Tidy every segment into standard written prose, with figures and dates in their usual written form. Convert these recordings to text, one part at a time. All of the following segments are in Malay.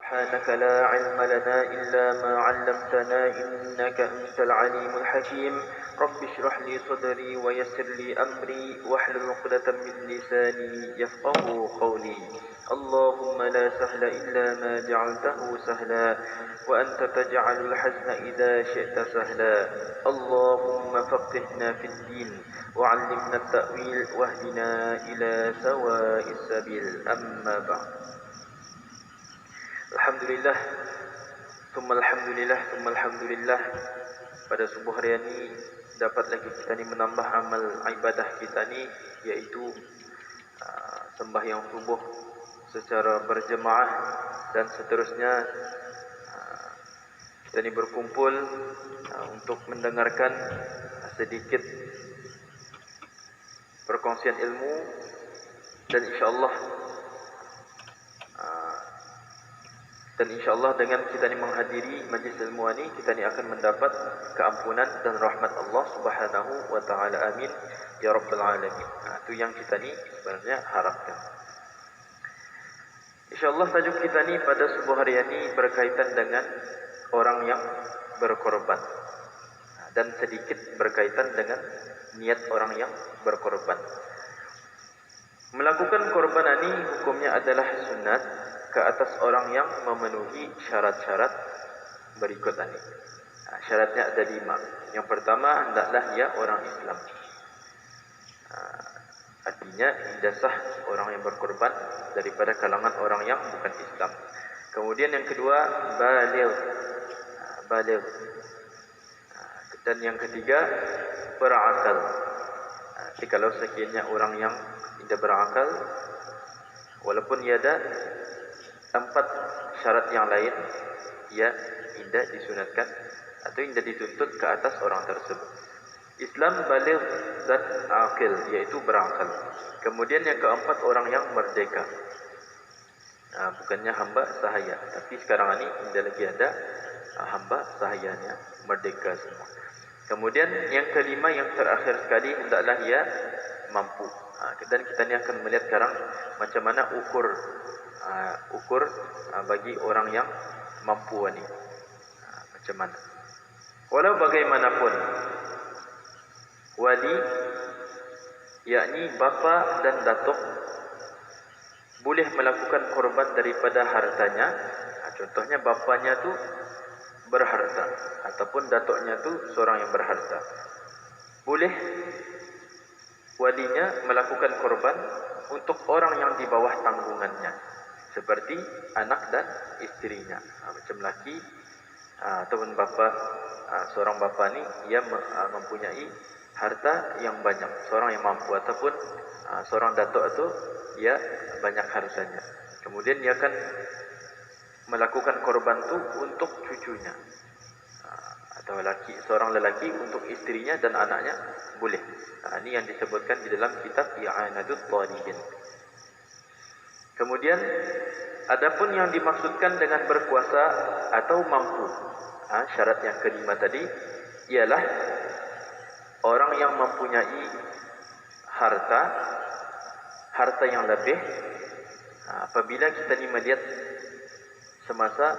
سبحانك لا علم لنا إلا ما علمتنا إنك أنت العليم الحكيم رب اشرح لي صدري ويسر لي أمري واحلل عقدة من لساني يفقه قولي اللهم لا سهل إلا ما جعلته سهلا وأنت تجعل الحزن إذا شئت سهلا اللهم فقهنا في الدين وعلمنا التأويل واهدنا إلى سواء السبيل أما بعد. Alhamdulillah, Alhamdulillah. Pada subuh hari ini dapat lagi kita ni menambah amal ibadah kita ni, iaitu sembahyang subuh secara berjemaah, dan seterusnya kita ni berkumpul untuk mendengarkan sedikit perkongsian ilmu, dan insyaallah dengan kita ni menghadiri majlis ilmu ini, kita ni akan mendapat keampunan dan rahmat Allah Subhanahu wa taala. Amin ya rabbal alamin. Itu yang kita ni sebenarnya harapkan. Insyaallah tajuk kita ni pada subuh hari ini berkaitan dengan orang yang berkorban, dan sedikit berkaitan dengan niat orang yang berkorban. Melakukan korban ini hukumnya adalah sunat ke atas orang yang memenuhi syarat-syarat berikut ini. Syaratnya ada 5. Yang pertama, hendaklah ia orang Islam. Artinya tidak sah orang yang berkorban daripada kalangan orang yang bukan Islam. Kemudian yang kedua, baligh. Dan yang ketiga, berakal. Jadi kalau sekiranya orang yang tidak berakal, walaupun ia ada 4 syarat yang lain, ia tidak disunatkan atau tidak dituntut ke atas orang tersebut. Islam, baligh dan akil, yaitu berakal. Kemudian yang keempat, orang yang merdeka. Bukannya hamba sahaya, tapi sekarang ini tidak lagi ada hamba sahayanya, merdeka semua. Kemudian yang kelima, yang terakhir sekali, hendaklah ia mampu. Dan kita ni akan melihat sekarang macam mana ukur bagi orang yang mampu ini. Macam mana? Walau bagaimanapun, wali, yakni bapa dan datuk, boleh melakukan korban daripada hartanya. Contohnya bapanya tu berharta, ataupun datuknya tu seorang yang berharta, boleh walinya melakukan korban untuk orang yang di bawah tanggungannya, seperti anak dan isterinya. Macam laki ataupun bapa, seorang bapa ni ia mempunyai harta yang banyak, seorang yang mampu, ataupun seorang datuk itu ia banyak hartanya. Kemudian ia akan melakukan korban tu untuk cucunya, atau seorang lelaki untuk isterinya dan anaknya, boleh. Ini yang disebutkan di dalam kitab I'anatul Talibin. Kemudian adapun yang dimaksudkan dengan berkuasa atau mampu, syarat yang kelima tadi ialah orang yang mempunyai harta yang lebih. Apabila kita ni melihat semasa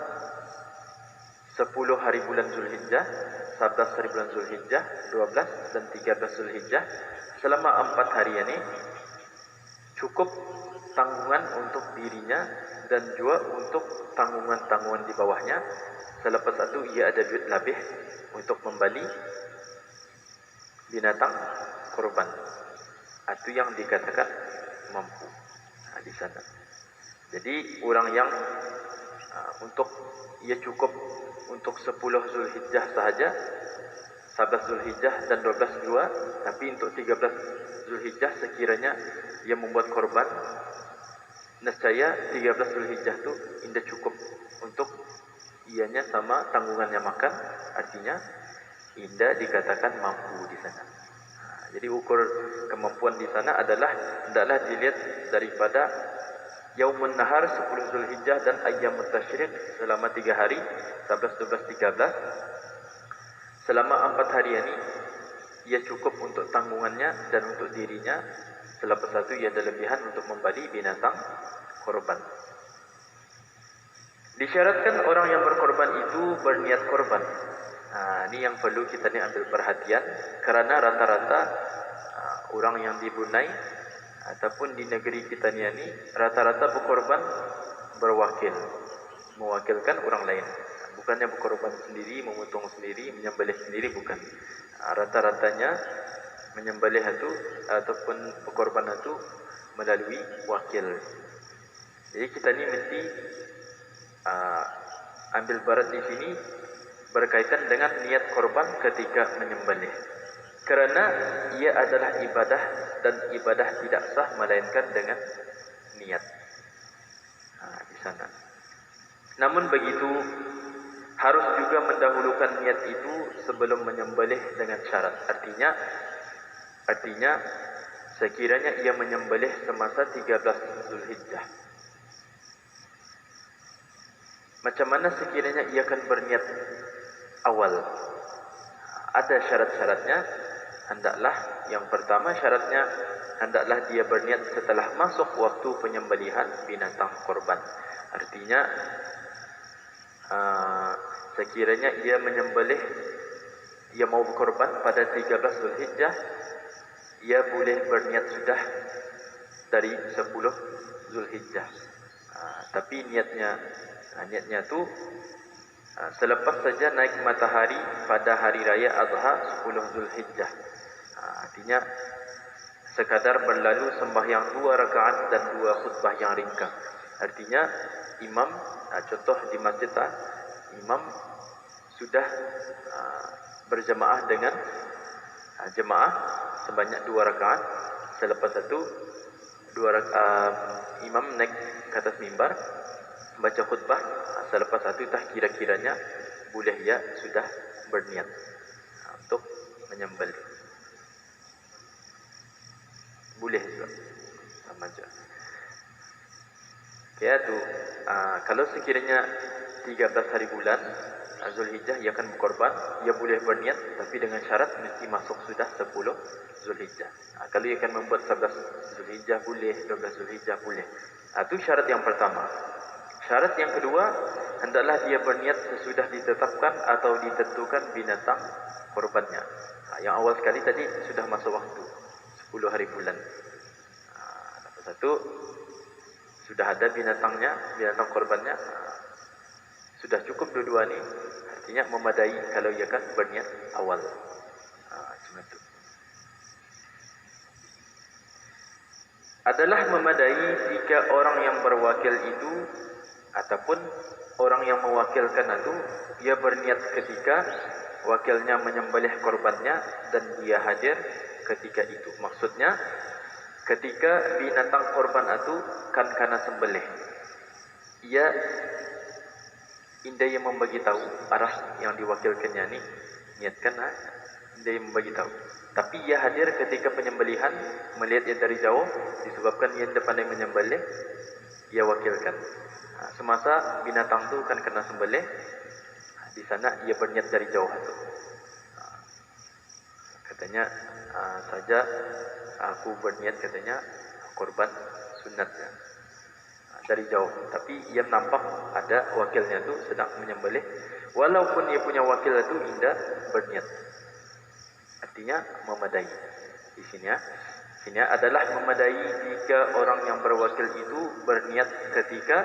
10 hari bulan Zulhijjah, 11 hari bulan Zulhijjah, 12 dan 13 Zulhijjah, selama 4 hari ini cukup tanggungan untuk dirinya dan juga untuk tanggungan-tanggungan di bawahnya. Selepas itu ia ada duit lebih untuk membeli binatang korban. Itu yang dikatakan mampu di sana. Jadi orang yang untuk ia cukup untuk 10 Zulhijjah sahaja, 11 Zulhijjah dan 12 juga, tapi untuk 13 Zulhijjah sekiranya ia membuat korban, nescaya 13 Zulhijjah tu tidak cukup untuk ianya sama tanggungannya makan. Artinya tidak dikatakan mampu di sana. Jadi ukur kemampuan di sana adalah hendaklah dilihat daripada Yaumun Nahar 10 Zulhijjah dan Ayyamut Tasyrik selama 3 hari, 11, 12, 13. Selama 4 hari ini ia cukup untuk tanggungannya dan untuk dirinya. Selepas itu ia ada lebihan untuk membeli binatang korban. Disyaratkan orang yang berkorban itu berniat korban. Ini yang perlu kita ni ambil perhatian, kerana rata-rata orang yang di Brunei ataupun di negeri kita ni rata-rata berkorban berwakil, mewakilkan orang lain. Bukannya berkorban sendiri, memotong sendiri, menyembelih sendiri, bukan. Rata-ratanya menyembelih itu ataupun berkorban itu melalui wakil. Jadi kita ni mesti ambil barat di sini berkaitan dengan niat korban ketika menyembelih, kerana ia adalah ibadah dan ibadah tidak sah melainkan dengan niat. Di sana. Namun begitu, harus juga mendahulukan niat itu sebelum menyembelih dengan syarat. Artinya sekiranya ia menyembelih semasa 13 Zulhijjah, macam mana sekiranya ia akan berniat awal? Ada syarat-syaratnya. Hendaklah, yang pertama syaratnya, hendaklah dia berniat setelah masuk waktu penyembelihan binatang korban. Artinya sekiranya ia menyembelih, ia mau berkorban pada 13 Zulhijjah, ia boleh berniat sudah dari 10 Zulhijjah. Tapi niatnya tu selepas saja naik matahari pada hari raya Adha 10 Zulhijjah. Artinya sekadar berlalu sembahyang 2 rakaat dan 2 khutbah yang ringkas. Artinya imam, contoh di masjid, imam sudah berjemaah dengan jemaah sebanyak 2 rakaat. Selepas itu imam naik ke atas mimbar baca khutbah. Selepas itu kira-kiranya boleh ia sudah berniat untuk menyembelih. Boleh juga sama saja. Kalau sekiranya 13 hari bulan Zulhijjah ia akan berkorban, ia boleh berniat, tapi dengan syarat mesti masuk sudah 10 Zulhijjah. Kalau ia akan membuat 11 Zulhijjah boleh, 12 Zulhijjah boleh. Itu syarat yang pertama. Syarat yang kedua, hendaklah dia berniat sesudah ditetapkan atau ditentukan binatang korbannya. Yang awal sekali tadi sudah masuk waktu 10 hari bulan. Lepas itu sudah ada binatangnya, binatang korbannya. Sudah cukup dua-dua ni. Artinya memadai kalau ia akan berniat awal. Cuma itu. Adalah memadai jika orang yang berwakil itu ataupun orang yang mewakilkan itu ia berniat ketika wakilnya menyembelih korbannya dan dia hadir ketika itu. Maksudnya ketika binatang korban itu kan kena sembelih, ia indai yang membagi tahu arah yang diwakilkannya ni niatkan, indai yang membagi tahu. Tapi ia hadir ketika penyembelihan, melihat ia dari jauh disebabkan ia tidak pandai menyembelih, ia wakilkan. Semasa binatang tu kan kena sembelih, di sana ia berniat dari jauh tu. Katanya saja aku berniat, katanya korban sunatnya dari jauh. Tapi ia nampak ada wakilnya tu sedang menyembelih, walaupun ia punya wakil itu indah berniat. Artinya memadai. Di sini adalah memadai jika orang yang berwakil itu berniat ketika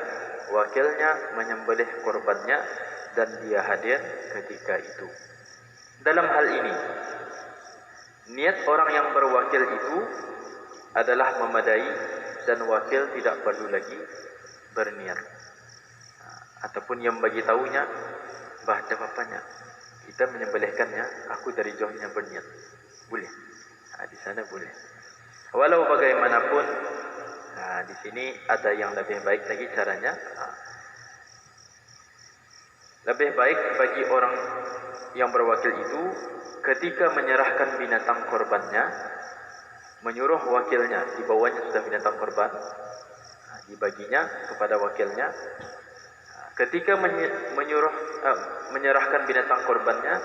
wakilnya menyembelih korbannya dan dia hadir ketika itu. Dalam hal ini, niat orang yang berwakil itu adalah memadai dan wakil tidak perlu lagi berniat. Ataupun yang bagi tahunya, bahasa bapaknya, kita menyembelihkannya, aku dari jauhnya berniat. Boleh. Di sana boleh. Walau bagaimanapun, di sini ada yang lebih baik lagi caranya. Lebih baik bagi orang yang berwakil itu ketika menyerahkan binatang korbannya, menyuruh wakilnya, dibawanya sudah binatang korban, dibaginya kepada wakilnya. Ketika menyerahkan binatang korbannya,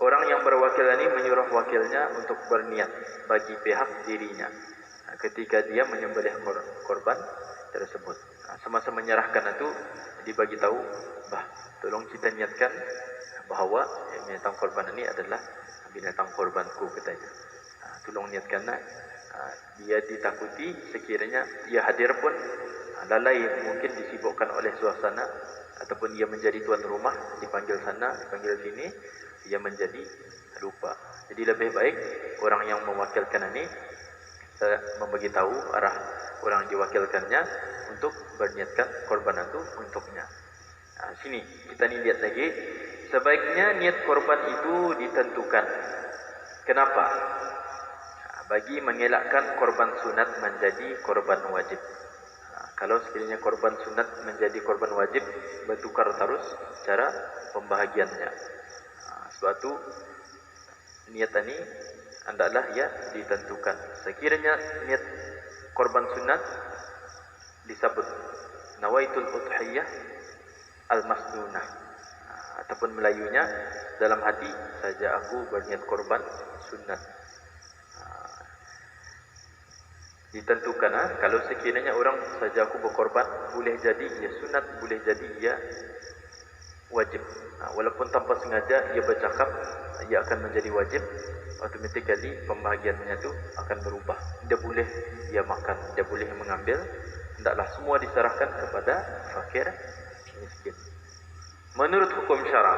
orang yang berwakil ini menyuruh wakilnya untuk berniat bagi pihak dirinya ketika dia menyembelih korban tersebut. semasa menyerahkan itu dibagi tahu, bah, tolong kita niatkan bahawa binatang korban ini adalah binatang korbanku, katanya. Tolong niatkan nak. Dia ditakuti sekiranya dia hadir pun lalai, mungkin disibukkan oleh suasana, ataupun dia menjadi tuan rumah, dipanggil sana, dipanggil sini, dia menjadi lupa. Jadi lebih baik orang yang mewakilkan ini membagi tahu arah orang yang diwakilkannya untuk berniatkan korban itu untuknya. Sini kita ni lihat lagi, sebaiknya niat korban itu ditentukan. Kenapa? Bagi mengelakkan korban sunat menjadi korban wajib. Kalau sekiranya korban sunat menjadi korban wajib, bertukar terus cara pembahagiannya. Sebab itu niat ini hendaklah ya ditentukan. Sekiranya niat korban sunat disebut nawaitul udhiyah al-masnunah, ataupun Melayunya dalam hati saja aku berniat korban sunat. Ditentukan, kalau sekiranya orang saja aku berkorban, boleh jadi ia sunat, boleh jadi ia wajib. Walaupun tanpa sengaja ia bercakap ia akan menjadi wajib, automatically pembahagiannya itu akan berubah. Dia boleh ia makan, dia boleh mengambil, hendaklah semua diserahkan kepada fakir miskin. Menurut hukum syara,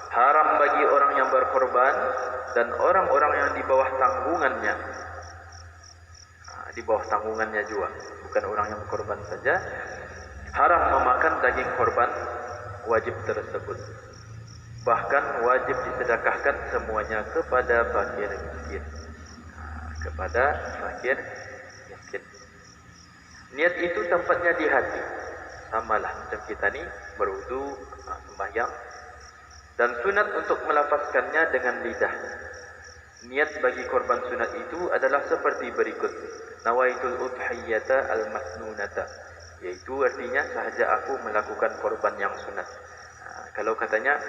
haram bagi orang yang berkorban dan orang-orang yang di bawah tanggungannya, di bawah tanggungannya juga, bukan orang yang berkorban saja, haram memakan daging korban wajib tersebut. Bahkan wajib disedekahkan semuanya kepada fakir miskin. Kepada fakir miskin. Niat itu tempatnya di hati. Samalah macam kita ni berwudu, sembahyang, dan sunat untuk melafazkannya dengan lidah. Niat bagi korban sunat itu adalah seperti berikut: nawaitul udhiyata al-masnunata, yaitu artinya sahaja aku melakukan korban yang sunat. Kalau katanya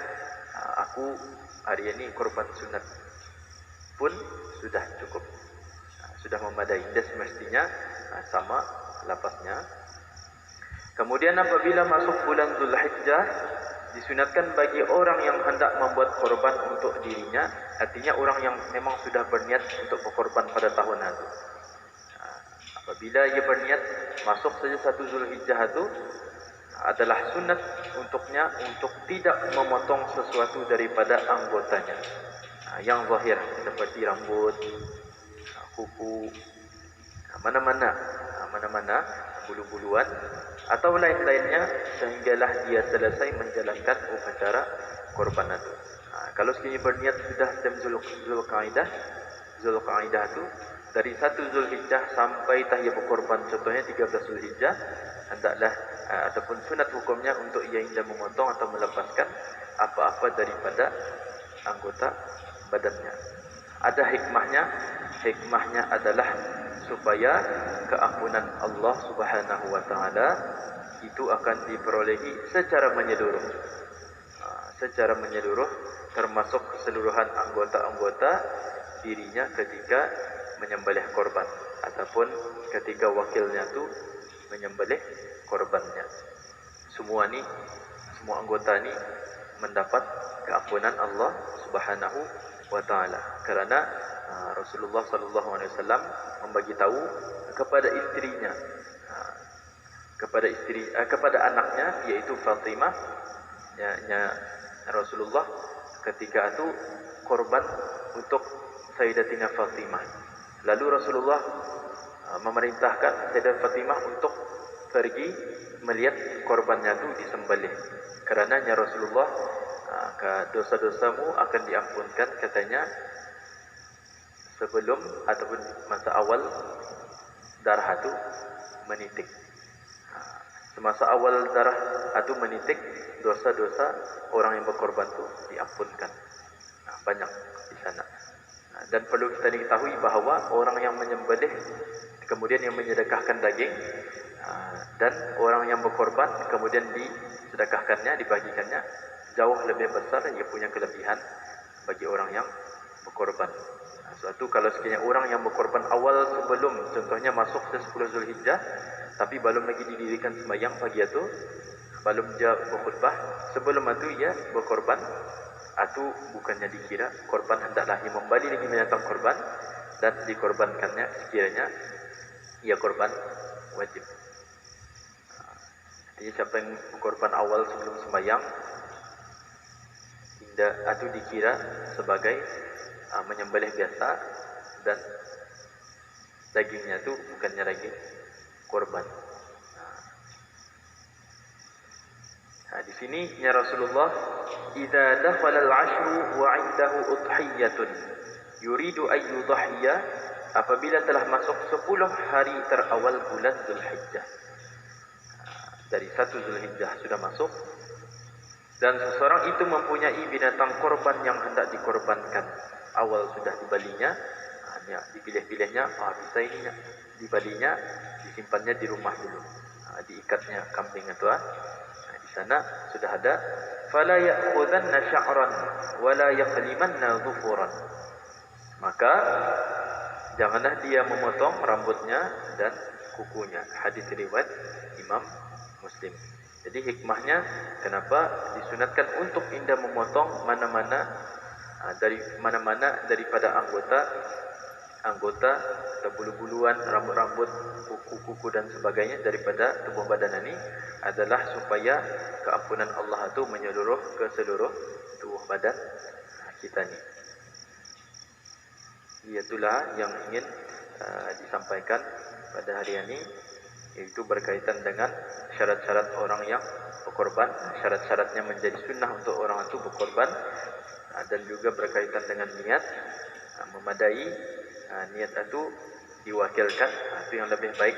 aku hari ini korban sunat pun sudah cukup, sudah memadai. Dan semestinya sama lafaznya. Kemudian apabila masuk bulan Zulhijjah, disunatkan bagi orang yang hendak membuat korban untuk dirinya, artinya orang yang memang sudah berniat untuk berkorban pada tahun itu. Apabila ia berniat masuk saja 1 Zulhijjah itu, adalah sunat untuknya untuk tidak memotong sesuatu daripada anggotanya yang zahir, seperti rambut, kuku, mana-mana bulu-buluan atau lain-lainnya, sehinggalah dia selesai menjalankan upacara korban itu. Kalau sekiranya berniat sudah jam Zulqaidah itu, dari 1 Zulhijjah sampai tahiyah berkorban, contohnya 13 Zulhijjah, hendaklah ataupun sunat hukumnya untuk ia hendak memotong atau melepaskan apa-apa daripada anggota badannya. Ada hikmahnya. Hikmahnya adalah supaya keampunan Allah Subhanahu wa taala itu akan diperolehi secara menyeluruh. Secara menyeluruh, termasuk keseluruhan anggota-anggota dirinya ketika menyembelih korban, ataupun ketika wakilnya itu menyembelih korbannya. Semua anggota ni mendapat keampunan Allah Subhanahu wa taala, kerana Rasulullah sallallahu alaihi wasallam membagi tahu kepada istrinya, kepada anaknya, yaitu Fatimah, Rasulullah ketika itu korban untuk Sayyidatina Fatimah. Lalu Rasulullah memerintahkan Sayyidatina Fatimah untuk pergi melihat korbannya itu disembelih. Kerananya Rasulullah, dosa-dosamu akan diampunkan, katanya, sebelum ataupun masa awal darah itu menitik. Semasa awal darah itu menitik, dosa-dosa orang yang berkorban itu diampunkan. Banyak di sana. Dan perlu kita diketahui bahawa orang yang menyembelih kemudian yang menyedekahkan daging, dan orang yang berkorban kemudian disedekahkannya, dibagikannya, jauh lebih besar ia punya kelebihan bagi orang yang berkorban. Suatu kalau sekiranya orang yang berkorban awal sebelum, contohnya masuk ke 10 Zulhijjah, tapi belum lagi didirikan sembahyang pagi itu, belum dia berkhutbah, sebelum itu ia berkorban, itu bukannya dikira korban, hendaklah ia membali lagi binatang korban dan dikorbankannya sekiranya ia korban wajib. Jadi siapa yang berkorban awal sebelum sembahyang, itu dikira sebagai menyembelih biasa dan dagingnya itu bukannya daging korban. Nah, di sini ya Rasulullah, "Idza dakhala al-'ashru wa 'indahu udhiyatun yuridu ay yudhiya," apabila telah masuk 10 hari terawal bulan Zulhijjah. Dari 1 Zulhijjah sudah masuk dan seseorang itu mempunyai binatang korban yang hendak dikorbankan, awal sudah dibalinya, dipilih-pilihnya, bisa ini dibalinya, disimpannya di rumah dulu, diikatnya kambing itu, di sana sudah ada, fala ya'khudhanna sya'ran wala yaqlimanna dhufuran, maka janganlah dia memotong rambutnya dan kukunya. Hadis riwayat Imam Muslim. Jadi hikmahnya kenapa disunatkan untuk indah memotong dari mana-mana daripada anggota atau bulu-buluan, rambut-rambut, kuku-kuku dan sebagainya daripada tubuh badan ini, adalah supaya keampunan Allah itu menyeluruh ke seluruh tubuh badan kita ini. Itulah yang ingin disampaikan pada hari ini, yaitu berkaitan dengan syarat-syarat orang yang berkorban, syarat-syaratnya menjadi sunnah untuk orang itu berkorban, dan juga berkaitan dengan niat, memadai niat itu diwakilkan. Itu yang lebih baik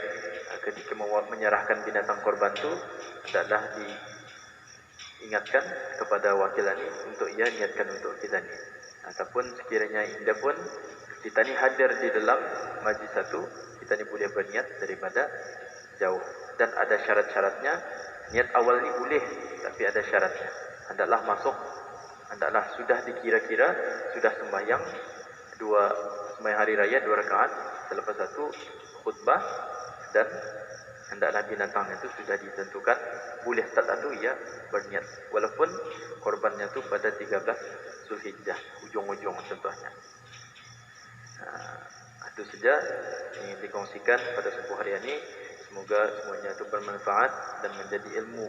ketika menyerahkan binatang korban itu adalah diingatkan kepada wakilan ini untuk ia niatkan untuk kita ni. Ataupun sekiranya indah pun kita ni hadir di dalam majlis satu, kita ni boleh berniat daripada jauh, dan ada syarat-syaratnya. Niat awal ni boleh, tapi ada syaratnya. Hendaklah sudah dikira-kira sudah sembahyang hari raya 2 rakaat, selepas satu khutbah, dan hendaklah binatang itu sudah ditentukan. Boleh start itu ia berniat, walaupun korbannya itu pada 13 Zulhijjah ujung-ujung contohnya. Itu saja yang dikongsikan pada subuh hari ini. Semoga semuanya itu bermanfaat dan menjadi ilmu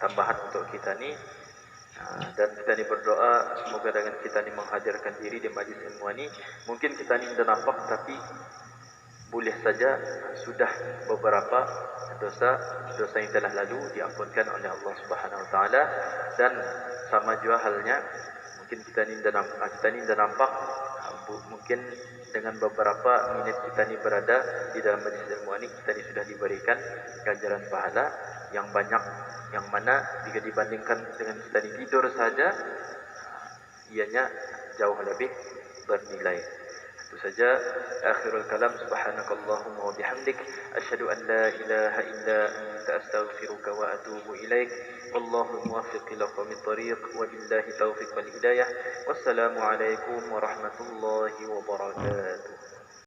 tambahan untuk kita ni. Dan kita ni berdoa semoga dengan kita ni menghadirkan diri di majlis ilmu ini, mungkin kita ni tidak nampak, tapi boleh saja sudah beberapa dosa yang telah lalu diampunkan oleh Allah Subhanahu Wa Taala. Dan sama juga halnya, mungkin kita ni tidak nampak, mungkin dengan beberapa minit kita ni berada di dalam majlis ilmu ini, kita ni sudah diberikan ganjaran pahala yang banyak, yang mana jika dibandingkan dengan kita ni tidur saja, ianya jauh lebih bernilai. Itu saja. Akhirul kalam. Subhanakallahumma wa bihamdik, asyhadu an la ilaha illa anta, astaghfiruka wa atubu ilaik. Wallahu muwaffiq ila aqwamit thariq, wa billahi taufiq wal hidayah. Wassalamu alaikum warahmatullahi wabarakatuh.